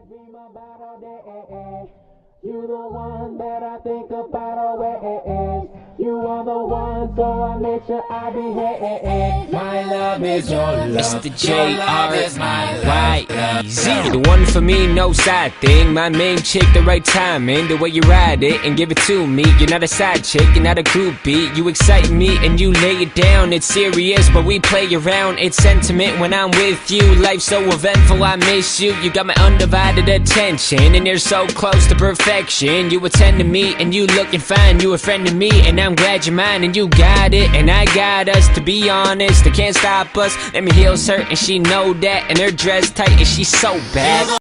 dream about all day. You the one that I think about always. You are the one, so I make sure I be here. My love is your love. Mr. J.R.Y.E.Z. The one for me, no side thing. My main chick, the right timing. The way you ride it and give it to me. You're not a side chick, you're not a groupie. You excite me and you lay it down. It's serious, but we play around. It's sentiment when I'm with you. Life's so eventful, I miss you. You got my undivided attention, and you're so close to perfection. You attend to me and you looking fine. You a friend to me and I'm glad you're mine. And you got it and I got us. To be honest, they can't stop us. Let me heels hurt and she know that. And her dress tight and she's so bad.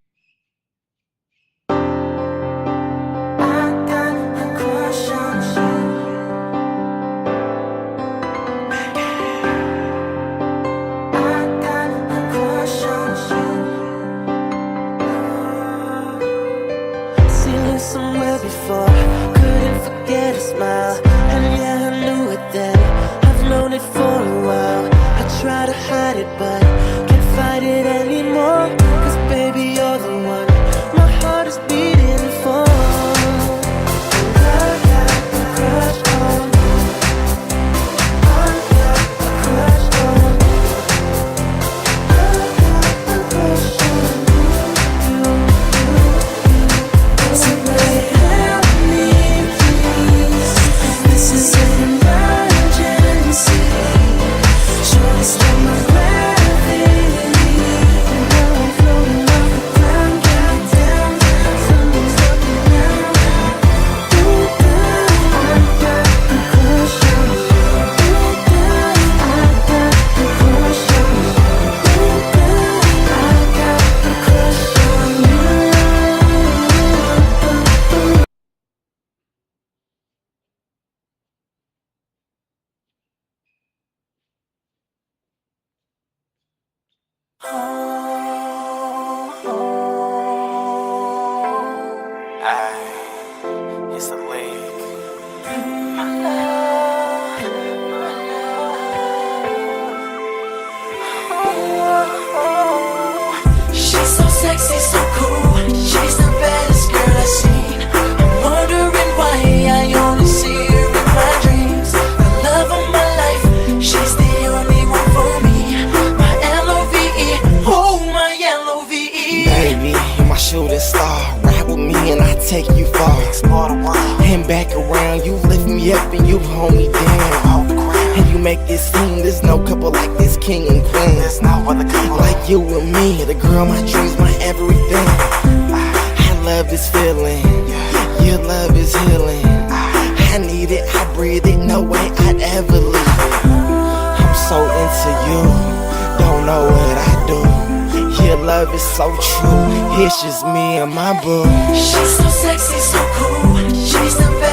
Somewhere before, couldn't forget a smile. And yeah, I knew it then. I've known it for a while. I try to hide it, but can't fight it anymore. Cause baby, you're the one my heart is beating for. And I got a crush on you. I got a crush on you. I got a crush on you. It's a league. She's so sexy, so cool. She's the baddest girl I've seen. I'm wondering why I only see her in my dreams. The love of my life, she's the only one for me. My L-O-V-E, oh my L-O-V-E. Baby, you're my shooting star. Ride with me and I take you far. And back around, you lift me up and you hold me down. And you make it seem there's no couple like this, king and queen. There's no other couple like you and me. The girl, my dreams, my everything. I love this feeling. Your love is healing. I need it, I breathe it, no way I'd ever leave it. I'm so into you, don't know what I do. Your love is so true, it's just me and my boo. She's so sexy, so cool. She's the best.